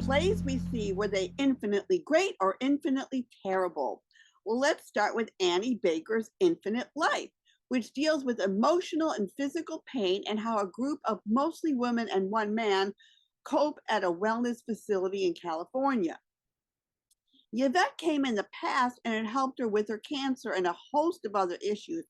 plays we see, were they infinitely great or infinitely terrible? Well, let's start with Annie Baker's Infinite Life, which deals with emotional and physical pain and how a group of mostly women and one man cope at a wellness facility in California. Yvette came in the past and it helped her with her cancer and a host of other issues.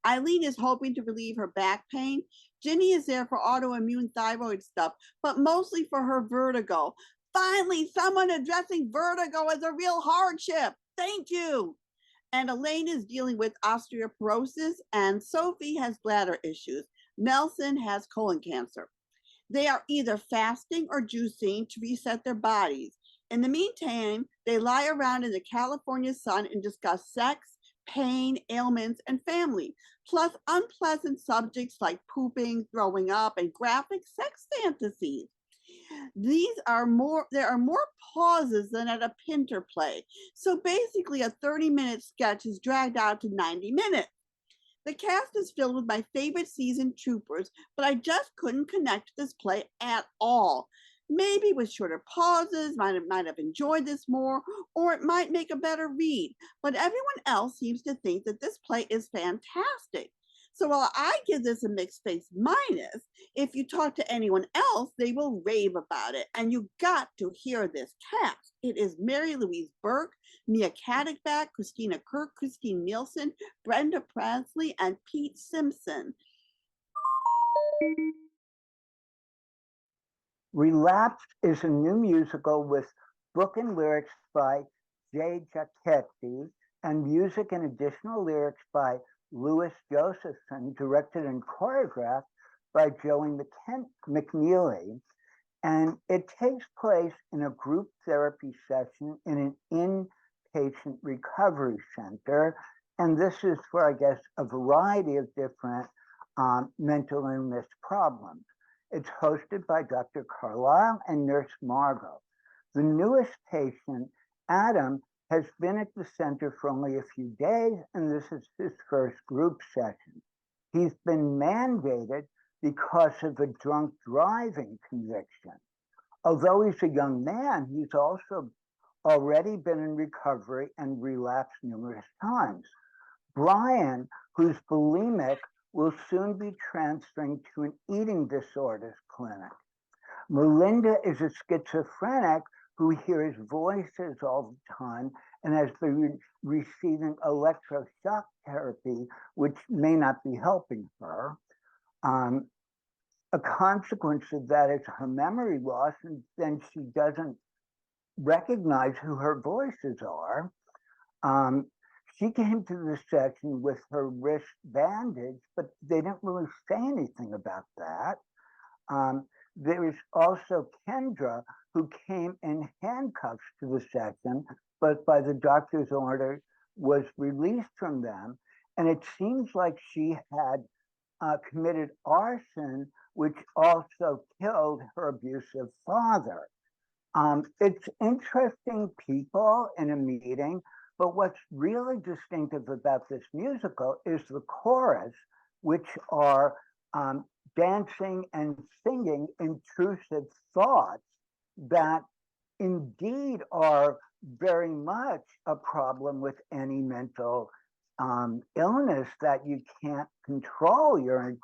Eileen is hoping to relieve her back pain. Ginny is there for autoimmune thyroid stuff, but mostly for her vertigo. Finally, someone addressing vertigo as a real hardship. Thank you. And Elaine is dealing with osteoporosis, and Sophie has bladder issues. Nelson has colon cancer. They are either fasting or juicing to reset their bodies. In the meantime, they lie around in the California sun and discuss sex, pain, ailments, and family, plus unpleasant subjects like pooping, throwing up, and graphic sex fantasies. There are more pauses than at a Pinter play. So basically a 30-minute sketch is dragged out to 90 minutes. The cast is filled with my favorite seasoned troopers, but I just couldn't connect to this play at all. Maybe with shorter pauses, might have enjoyed this more, or it might make a better read. But everyone else seems to think that this play is fantastic. So while I give this a mixed face minus, if you talk to anyone else, they will rave about it. And you got to hear this cast. It is Mary Louise Burke, Mia Caddickback, Christina Kirk, Christine Nielsen, Brenda Presley, and Pete Simpson. Relapse is a new musical with book and lyrics by Jay Giacchetti and music and additional lyrics by Louis Josephson, directed and choreographed by Joey McNeely. And it takes place in a group therapy session in an inpatient recovery center. And this is for, I guess, a variety of different mental illness problems. It's hosted by Dr. Carlisle and Nurse Margot. The newest patient, Adam, has been at the center for only a few days, and this is his first group session. He's been mandated because of a drunk driving conviction. Although he's a young man, he's also already been in recovery and relapsed numerous times. Brian, who's bulimic, will soon be transferring to an eating disorders clinic. Melinda is a schizophrenic who hears voices all the time and has been receiving electroshock therapy, which may not be helping her. A consequence of that is her memory loss, and then she doesn't recognize who her voices are. She came to the session with her wrist bandaged, but they didn't really say anything about that. There is also Kendra, who came in handcuffs to the session, but by the doctor's order was released from them. And it seems like she had committed arson, which also killed her abusive father. It's interesting people in a meeting, but what's really distinctive about this musical is the chorus, which are dancing and singing intrusive thoughts that indeed are very much a problem with any mental illness, that you can't control your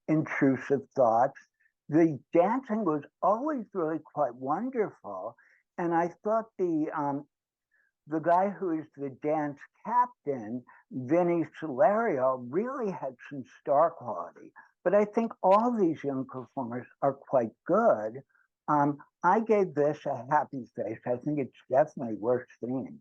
intrusive thoughts. The dancing was always really quite wonderful, and I thought the guy who is the dance captain, Vinny Solario, really had some star quality. But I think all these young performers are quite good. I gave this a happy face. I think it's definitely worth seeing.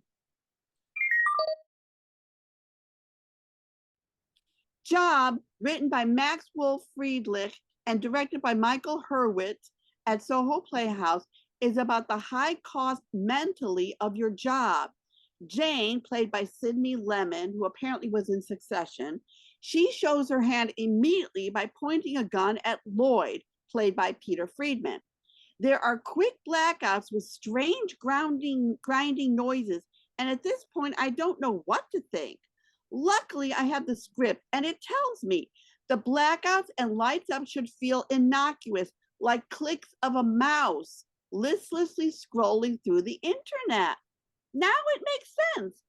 Job, written by Max Wolf Friedrich and directed by Michael Hurwitz at Soho Playhouse, is about the high cost mentally of your job. Jane, played by Sydney Lemon, who apparently was in Succession, she shows her hand immediately by pointing a gun at Lloyd, played by Peter Friedman. There are quick blackouts with strange grinding noises, and at this point, I don't know what to think. Luckily, I have the script, and it tells me the blackouts and lights up should feel innocuous, like clicks of a mouse. listlessly scrolling through the internet. Now it makes sense.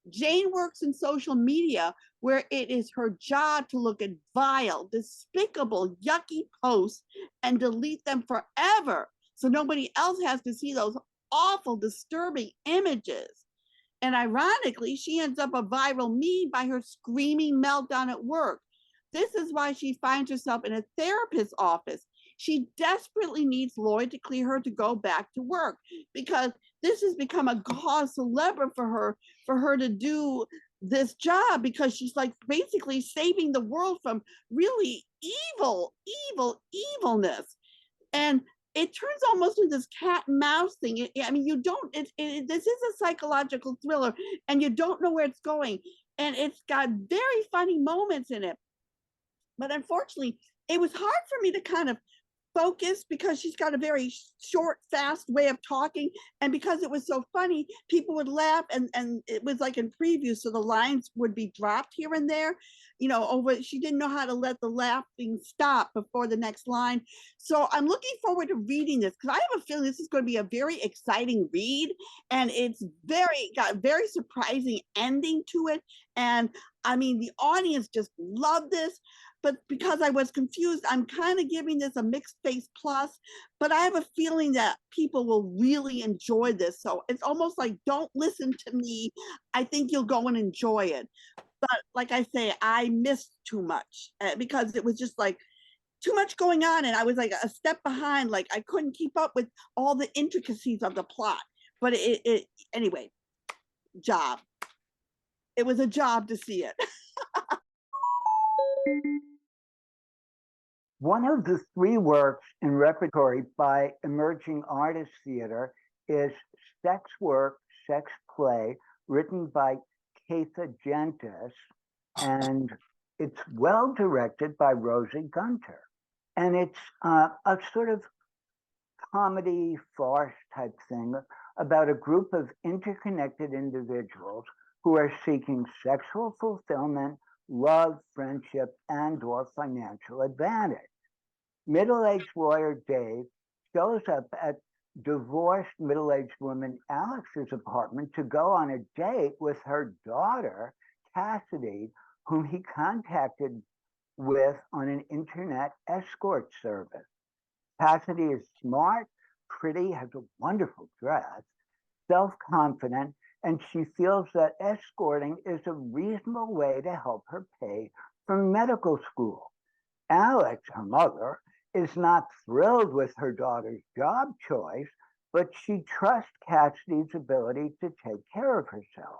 Jane works in social media where it is her job to look at vile, despicable, yucky posts and delete them forever so nobody else has to see those awful, disturbing images. And ironically, she ends up a viral meme by her screaming meltdown at work. This is why she finds herself in a therapist's office. She desperately needs Lloyd to clear her to go back to work because this has become a cause célèbre for her to do this job because she's like basically saving the world from really evilness. And it turns almost into this cat and mouse thing. I mean, you don't, this is a psychological thriller and you don't know where it's going. And it's got very funny moments in it. But unfortunately, it was hard for me to kind of focus because she's got a very short, fast way of talking. And because it was so funny, people would laugh and it was like in preview. So the lines would be dropped here and there, you know, over, she didn't know how to let the laughing stop before the next line. So I'm looking forward to reading this because I have a feeling this is going to be a very exciting read. And it's got a very surprising ending to it. And I mean, the audience just loved this. But because I was confused, I'm kind of giving this a mixed face plus, but I have a feeling that people will really enjoy this. So it's almost like, don't listen to me. I think you'll go and enjoy it. But like I say, I missed too much because it was just like too much going on. And I was like a step behind, like I couldn't keep up with all the intricacies of the plot. But anyway, job. It was a job to see it. One of the three works in repertory by Emerging Artist Theater is Sex Work, Sex Play, written by Katha Gentis, and it's well directed by Rosie Gunter. And it's a sort of comedy farce type thing about a group of interconnected individuals who are seeking sexual fulfillment, love, friendship, and/or financial advantage. Middle-aged lawyer Dave shows up at divorced middle-aged woman Alex's apartment to go on a date with her daughter, Cassidy, whom he contacted with on an internet escort service. Cassidy is smart, pretty, has a wonderful dress, self-confident, and she feels that escorting is a reasonable way to help her pay for medical school. Alex, her mother, is not thrilled with her daughter's job choice, but she trusts Cassidy's ability to take care of herself.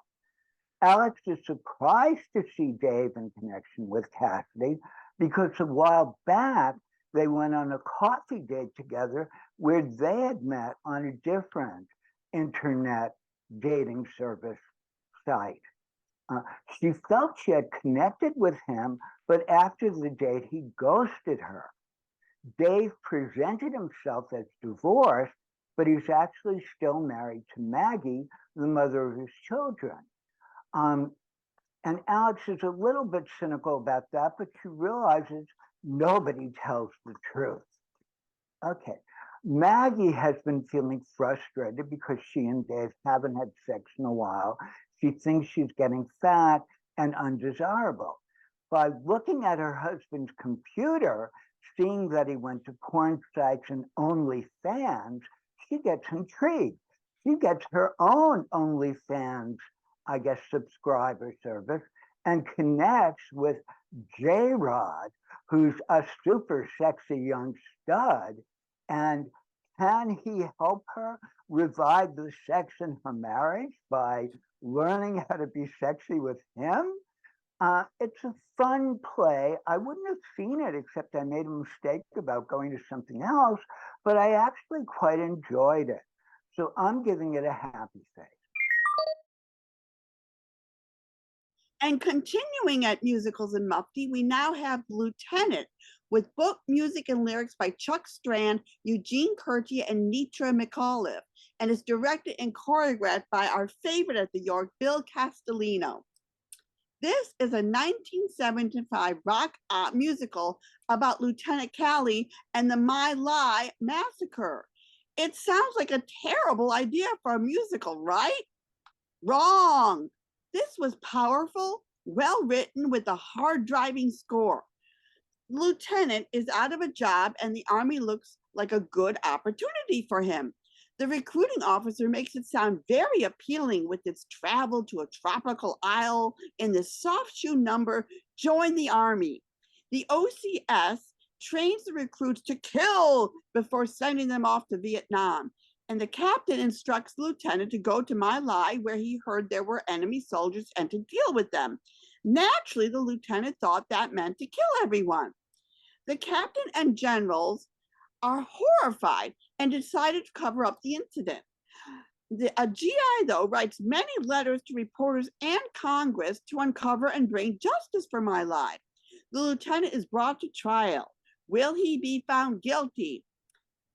Alex is surprised to see Dave in connection with Cassidy because a while back they went on a coffee date together where they had met on a different internet dating service site. She felt she had connected with him, but after the date, he ghosted her. Dave presented himself as divorced, but he's actually still married to Maggie, the mother of his children. And Alex is a little bit cynical about that, but she realizes nobody tells the truth. Okay. Maggie has been feeling frustrated because she and Dave haven't had sex in a while. She thinks she's getting fat and undesirable. By looking at her husband's computer, seeing that he went to porn sites and OnlyFans, she gets intrigued. She gets her own OnlyFans, I guess, subscriber service and connects with J-Rod, who's a super sexy young stud. And can he help her revive the sex in her marriage by learning how to be sexy with him? It's a fun play. I wouldn't have seen it except I made a mistake about going to something else, but I actually quite enjoyed it. So I'm giving it a happy face. And continuing at musicals and Mufti, we now have Lieutenant with book, music, and lyrics by Chuck Strand, Eugene Curti, and Nitra McAuliffe, and is directed and choreographed by our favorite at the York, Bill Castellino. This is a 1975 rock musical about Lieutenant Callie and the My Lai massacre. It sounds like a terrible idea for a musical, right? Wrong. This was powerful, well written, with a hard driving score. Lieutenant is out of a job and the army looks like a good opportunity for him. The recruiting officer makes it sound very appealing with its travel to a tropical isle in the soft shoe number, join the army. The OCS trains the recruits to kill before sending them off to Vietnam. And the captain instructs the lieutenant to go to My Lai, where he heard there were enemy soldiers, and to deal with them. Naturally, the lieutenant thought that meant to kill everyone. The captain and generals are horrified and decided to cover up the incident. A GI, though, writes many letters to reporters and Congress to uncover and bring justice for My Lai. The lieutenant is brought to trial. Will he be found guilty?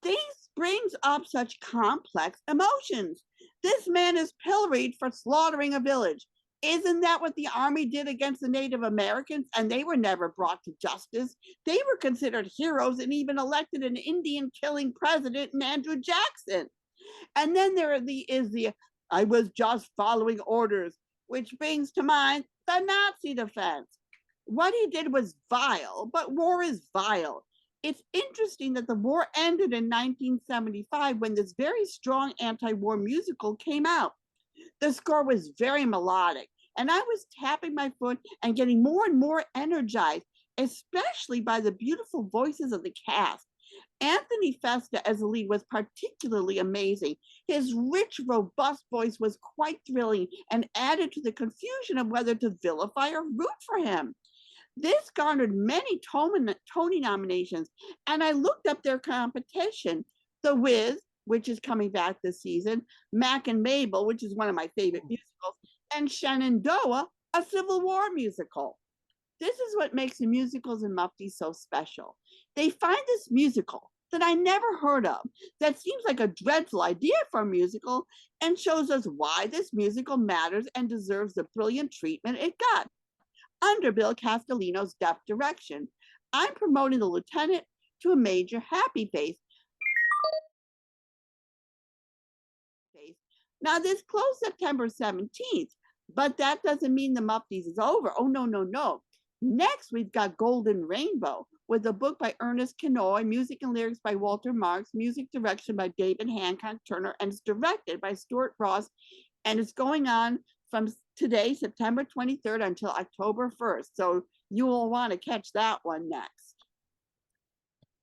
This brings up such complex emotions. This man is pilloried for slaughtering a village. Isn't that what the army did against the Native Americans? And they were never brought to justice. They were considered heroes and even elected an Indian killing president in Andrew Jackson. And then there is the I was just following orders, which brings to mind the Nazi defense. What he did was vile, but war is vile. It's interesting that the war ended in 1975 when this very strong anti-war musical came out. The score was very melodic, and I was tapping my foot and getting more and more energized, especially by the beautiful voices of the cast. Anthony Festa as the lead was particularly amazing. His rich, robust voice was quite thrilling and added to the confusion of whether to vilify or root for him. This garnered many Tony nominations, and I looked up their competition. The Wiz, which is coming back this season, Mac and Mabel, which is one of my favorite musicals, and Shenandoah, a Civil War musical. This is what makes the musicals in Mufti so special. They find this musical that I never heard of, that seems like a dreadful idea for a musical, and shows us why this musical matters and deserves the brilliant treatment it got under Bill Castellino's deft direction. I'm promoting the lieutenant to a major happy face. Now, this closed September 17th, but that doesn't mean the Muftis is over. Oh, no, no, no. Next, we've got Golden Rainbow with a book by Ernest Kenoy, music and lyrics by Walter Marks, music direction by David Hancock Turner, and it's directed by Stuart Ross, and it's going on from today, September 23rd, until October 1st. So you will want to catch that one next.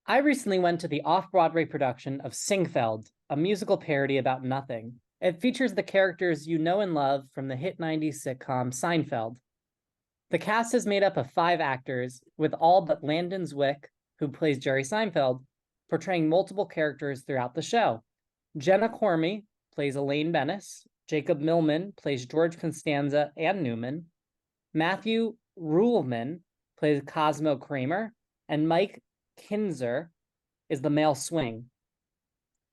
I recently went to the off-Broadway production of Singfeld, a musical parody about nothing. It features the characters you know and love from the hit 90s sitcom Seinfeld. The cast is made up of 5 actors, with all but Landon Zwick, who plays Jerry Seinfeld, portraying multiple characters throughout the show. Jenna Cormie plays Elaine Bennis, Jacob Millman plays George Constanza and Newman, Matthew Ruhlman plays Cosmo Kramer, and Mike Kinzer is the male swing.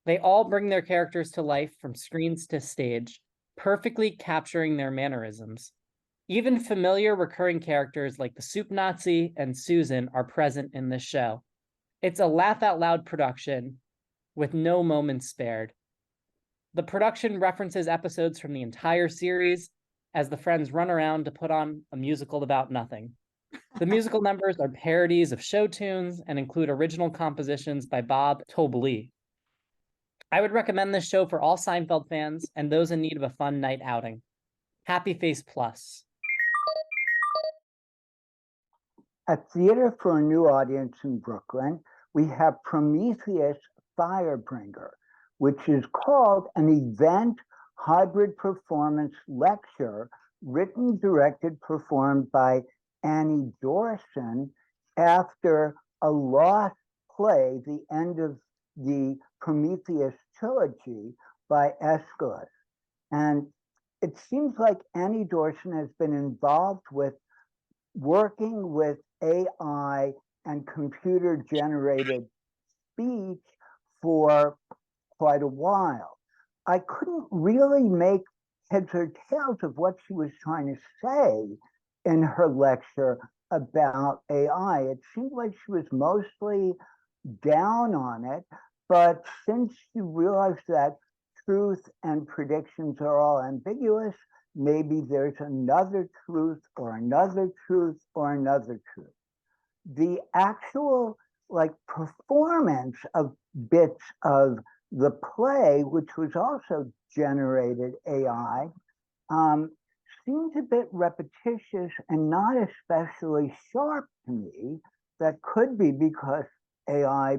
They all bring their characters to life from screens to stage, perfectly capturing their mannerisms. Even familiar recurring characters like the Soup Nazi and Susan are present in this show. It's a laugh-out-loud production with no moments spared. The production references episodes from the entire series as the friends run around to put on a musical about nothing. The musical numbers are parodies of show tunes and include original compositions by Bob Criso. I would recommend this show for all Seinfeld fans and those in need of a fun night outing. Happy Face Plus. At Theater for a New Audience in Brooklyn, we have Prometheus Firebringer, which is called an event hybrid performance lecture written, directed, performed by Annie Dorson after a lost play, the end of the Prometheus trilogy by Aeschylus. And it seems like Annie Dorson has been involved with working with AI and computer-generated speech for quite a while. I couldn't really make heads or tails of what she was trying to say in her lecture about AI. It seemed like she was mostly down on it, But since you realize that truth and predictions are all ambiguous, maybe there's another truth or another truth or another truth. The actual performance of bits of the play, which was also generated AI, seemed a bit repetitious and not especially sharp to me. That could be because AI,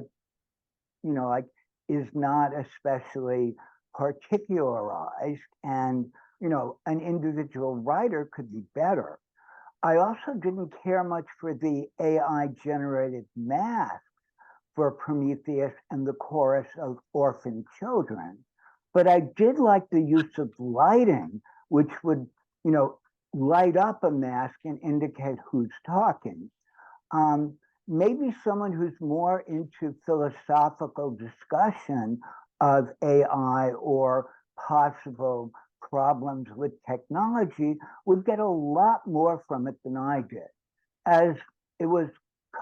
is not especially particularized, and an individual writer could be better. I also didn't care much for the AI generated masks for Prometheus and the chorus of orphan children, but I did like the use of lighting, which would, light up a mask and indicate who's talking. Maybe someone who's more into philosophical discussion of AI or possible problems with technology would get a lot more from it than I did, as it was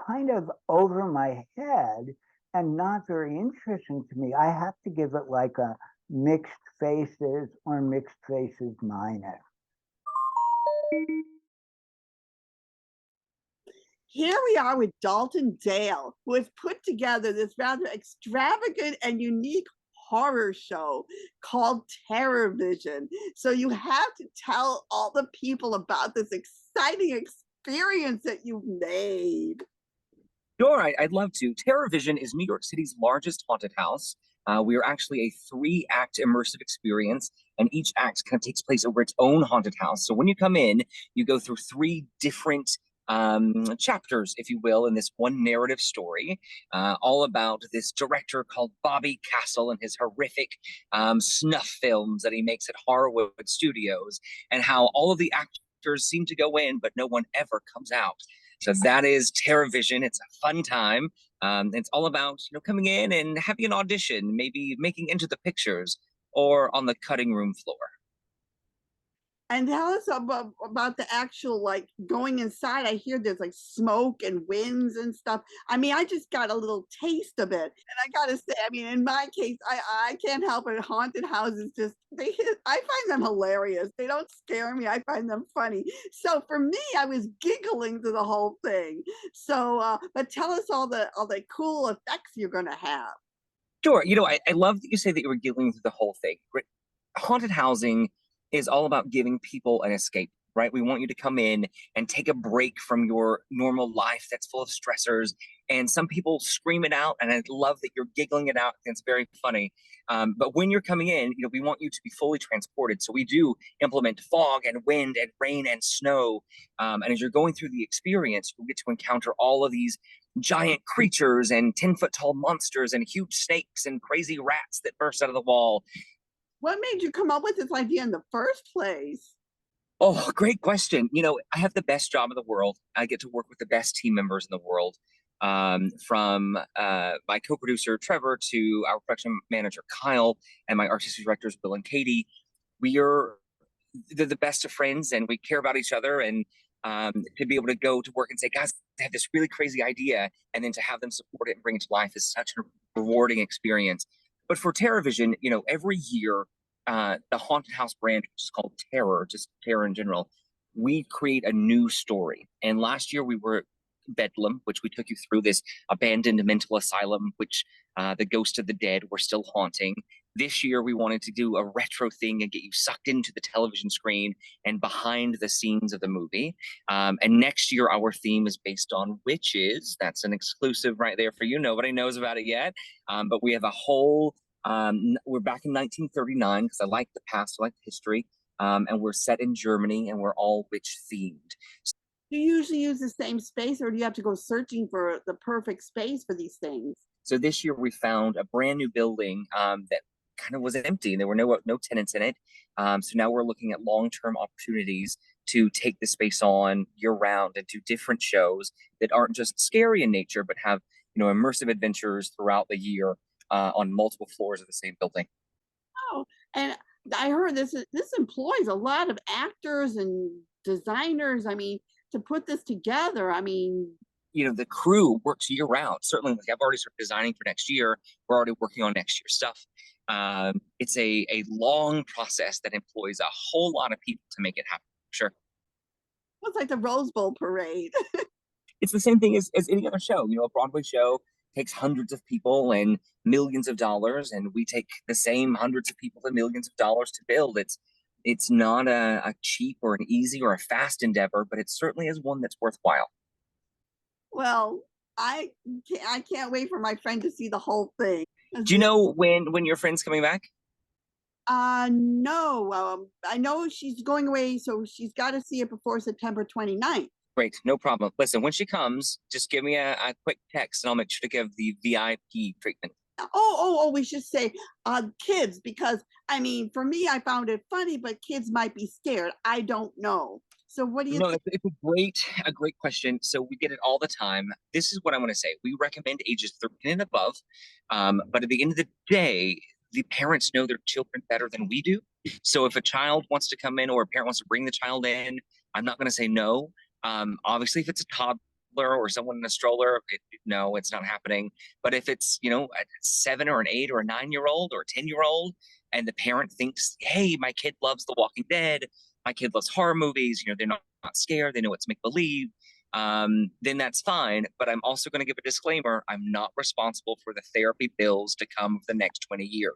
kind of over my head and not very interesting to me. I have to give it like a mixed faces or mixed faces minus. Here we are with Dalton Dale, who has put together this rather extravagant and unique horror show called TerrorVision. So you have to tell all the people about this exciting experience that you've made. Sure, I'd love to. TerrorVision is New York City's largest haunted house. We are actually a 3-act immersive experience, and each act kind of takes place over its own haunted house. So when you come in, you go through 3 different chapters, if you will, in this one narrative story, all about this director called Bobby Castle and his horrific snuff films that he makes at Horrorwood Studios, and how all of the actors seem to go in, but no one ever comes out. So that is TerrorVision. It's a fun time. It's all about coming in and having an audition, maybe making Into the Pictures or on the cutting room floor. And tell us about the actual, going inside. I hear there's smoke and winds and stuff. I mean, I just got a little taste of it. And I gotta say, I mean, in my case, I can't help it. Haunted houses I find them hilarious. They don't scare me. I find them funny. So for me, I was giggling through the whole thing. So, but tell us all the cool effects you're gonna have. Sure. I love that you say that you were giggling through the whole thing. Haunted housing is all about giving people an escape, right? We want you to come in and take a break from your normal life that's full of stressors. And some people scream it out, and I love that you're giggling it out. It's very funny. But when you're coming in, we want you to be fully transported. So we do implement fog and wind and rain and snow. And as you're going through the experience, you'll get to encounter all of these giant creatures and 10-foot tall monsters and huge snakes and crazy rats that burst out of the wall. What made you come up with this idea in the first place? Oh, great question. I have the best job in the world. I get to work with the best team members in the world, from my co-producer, Trevor, to our production manager, Kyle, and my artistic directors, Bill and Katie. They're the best of friends, and we care about each other. And to be able to go to work and say, guys, I have this really crazy idea, and then to have them support it and bring it to life is such a rewarding experience. But for TerrorVision, every year, the haunted house brand, which is called Terror, just terror in general, we create a new story. And last year we were Bedlam, which we took you through this abandoned mental asylum, which the ghosts of the dead were still haunting. This year we wanted to do a retro thing and get you sucked into the television screen and behind the scenes of the movie. And next year our theme is based on witches. That's an exclusive right there for you. Nobody knows about it yet. But we have a whole we're back in 1939 because I like the past, I like the history, and we're set in Germany, and we're all witch themed. Do you usually use the same space, or do you have to go searching for the perfect space for these things? So this year we found a brand new building that kind of was empty. There were no tenants in it. So now we're looking at long-term opportunities to take the space on year-round and do different shows that aren't just scary in nature, but have immersive adventures throughout the year. On multiple floors of the same building. Oh, and I heard this employs a lot of actors and designers. I mean, to put this together, I mean. the crew works year round. Certainly, like I've already started designing for next year. We're already working on next year's stuff. It's a long process that employs a whole lot of people to make it happen. Sure. It's like the Rose Bowl parade. It's the same thing as any other show. A Broadway show takes hundreds of people and millions of dollars, and we take the same hundreds of people and millions of dollars to build. It's not a cheap or an easy or a fast endeavor, but it certainly is one that's worthwhile. Well, I can't wait for my friend to see the whole thing. Do you know when your friend's coming back? No. I know she's going away, so she's got to see it before September 29th. Great, no problem. Listen, when she comes, just give me a quick text and I'll make sure to give the VIP treatment. We should say kids, because I mean, for me, I found it funny, but kids might be scared. I don't know. So what do you think? It's a great question. So we get it all the time. This is what I want to say. We recommend ages 13 and above. But at the end of the day, the parents know their children better than we do. So if a child wants to come in or a parent wants to bring the child in, I'm not going to say no. Obviously, if it's a toddler or someone in a stroller, no, it's not happening. But if it's, a 7 or an 8 or a 9-year-old or a 10-year-old, and the parent thinks, hey, my kid loves The Walking Dead, my kid loves horror movies, they're not scared, they know it's make-believe, then that's fine. But I'm also going to give a disclaimer. I'm not responsible for the therapy bills to come over the next 20 years.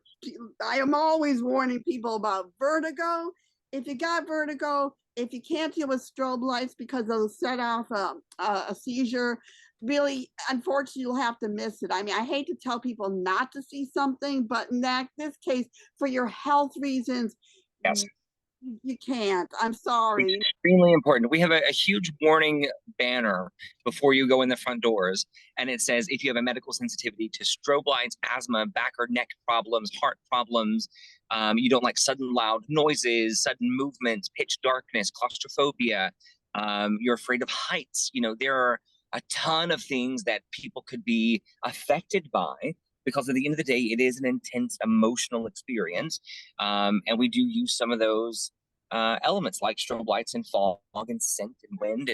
I am always warning people about vertigo. If you got vertigo, if you can't deal with strobe lights because they'll set off a seizure, really, unfortunately, you'll have to miss it. I mean, I hate to tell people not to see something, but in this case, for your health reasons, yes, you can't. I'm sorry. It's extremely important. We have a huge warning banner before you go in the front doors, and it says if you have a medical sensitivity to strobe lights, asthma, back or neck problems, heart problems, you don't like sudden loud noises, sudden movements, pitch darkness, claustrophobia, you're afraid of heights. There are a ton of things that people could be affected by, because at the end of the day, it is an intense emotional experience. And we do use some of those elements like strobe lights and fog and scent and wind,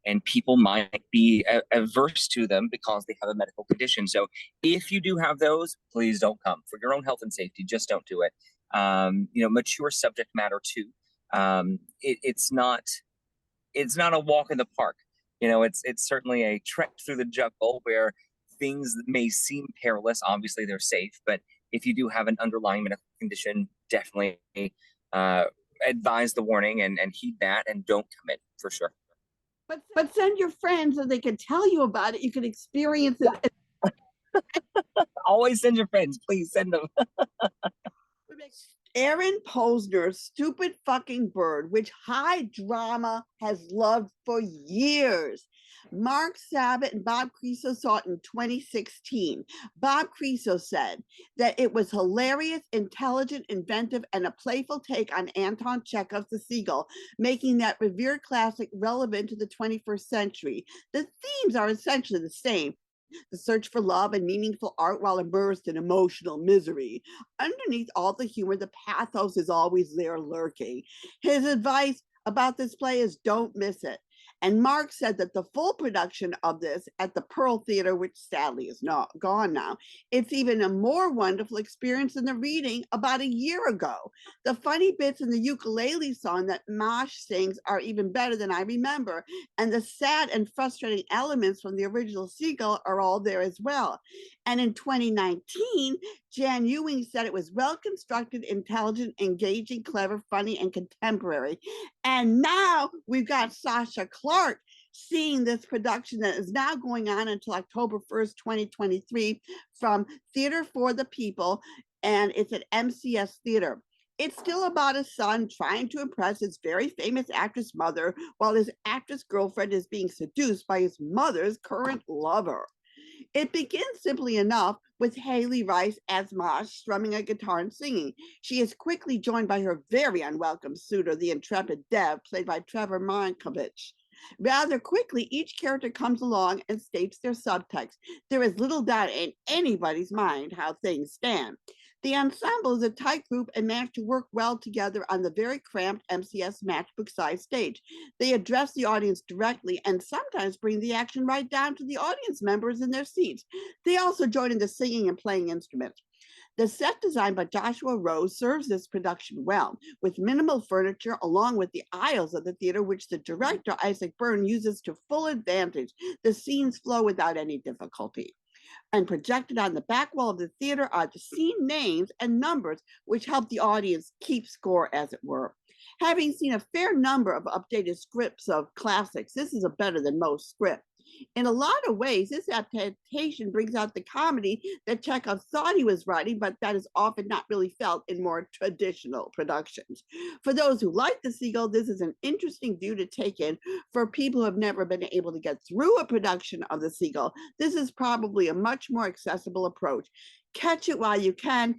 and people might be averse to them because they have a medical condition. So if you do have those, please don't come. For your own health and safety, just don't do it. Mature subject matter too. It's not a walk in the park. It's certainly a trek through the jungle where things may seem perilous. Obviously, they're safe, but if you do have an underlying medical condition, definitely advise the warning and heed that, and don't come in for sure. But send your friends so they can tell you about it. You can experience it. Always send your friends. Please send them. Aaron Posner's Stupid Fucking Bird, which High Drama has loved for years. Mark Savitt and Bob Criso saw it in 2016. Bob Criso said that it was hilarious, intelligent, inventive, and a playful take on Anton Chekhov's The Seagull, making that revered classic relevant to the 21st century. The themes are essentially the same: the search for love and meaningful art while immersed in emotional misery. Underneath all the humor, the pathos is always there lurking. His advice about this play is don't miss it. And Mark said that the full production of this at the Pearl Theater, which sadly is not gone now, it's even a more wonderful experience than the reading about a year ago. The funny bits in the ukulele song that Mosh sings are even better than I remember. And the sad and frustrating elements from the original Seagull are all there as well. And in 2019, Jan Ewing said it was well-constructed, intelligent, engaging, clever, funny, and contemporary. And now we've got Sasha Clarke seeing this production that is now going on until October 1st, 2023 from Theater for the People, and it's at MCS Theater. It's still about a son trying to impress his very famous actress mother while his actress girlfriend is being seduced by his mother's current lover. It begins simply enough with Haley Rice as Mosh strumming a guitar and singing. She is quickly joined by her very unwelcome suitor, the intrepid Dev, played by Trevor Mankiewicz. Rather quickly, each character comes along and states their subtext. There is little doubt in anybody's mind how things stand. The ensemble is a tight group and managed to work well together on the very cramped MCS matchbook-sized stage. They address the audience directly and sometimes bring the action right down to the audience members in their seats. They also join in the singing and playing instruments. The set designed by Joshua Rose serves this production well, with minimal furniture along with the aisles of the theater, which the director, Isaac Byrne, uses to full advantage. The scenes flow without any difficulty. And projected on the back wall of the theater are the scene names and numbers, which help the audience keep score, as it were. Having seen a fair number of updated scripts of classics, this is a better than most script. In a lot of ways, this adaptation brings out the comedy that Chekhov thought he was writing, but that is often not really felt in more traditional productions. For those who like the Seagull, this is an interesting view to take in. For people who have never been able to get through a production of the Seagull, this is probably a much more accessible approach. Catch it while you can.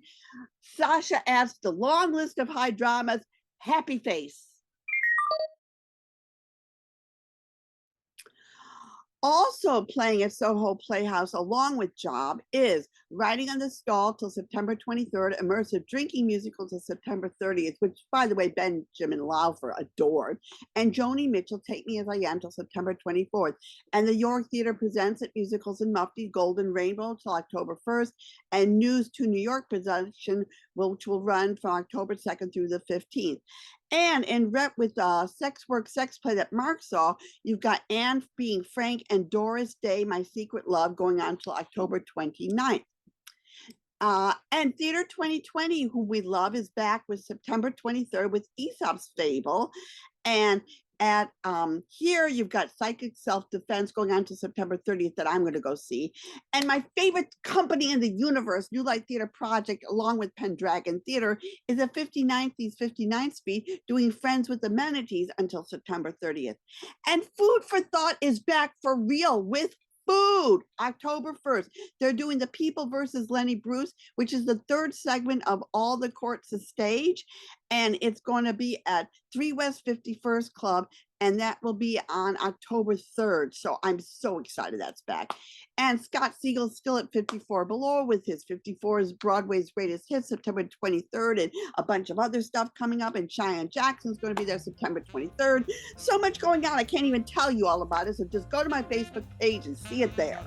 Sasha adds to the long list of high dramas, Happy Face. Also playing at Soho Playhouse along with Job is Riding on the Stall till September 23rd, immersive drinking musical till September 30th, which, by the way, Benjamin Laufer adored, and Joni Mitchell, Take Me As I Am till September 24th. And the York Theater presents it musicals in Mufti, Golden Rainbow till October 1st, and News to New York production, which will run from October 2nd through the 15th. And in rep with Sex Work, Sex Play that Mark saw, you've got Anne Being Frank and Doris Day, My Secret Love, going on till October 29th. And Theater 2020, who we love, is back with September 23rd with Aesop's Fable. And at here, you've got Psychic Self-Defense going on to September 30th that I'm going to go see. And my favorite company in the universe, New Light Theater Project, along with Pendragon Theater, is at 59th East 59th Street doing Friends with Amenities until September 30th. And Food for Thought is back for real with food, October 1st. They're doing The People versus Lenny Bruce, which is the third segment of All the Courts of Stage. And it's going to be at 3 West 51st Club. And that will be on October 3rd. So I'm so excited that's back. And Scott Siegel's still at 54 Below with his 54's Broadway's Greatest Hits, September 23rd, and a bunch of other stuff coming up. And Cheyenne Jackson's going to be there September 23rd. So much going on. I can't even tell you all about it. So just go to my Facebook page and see it there.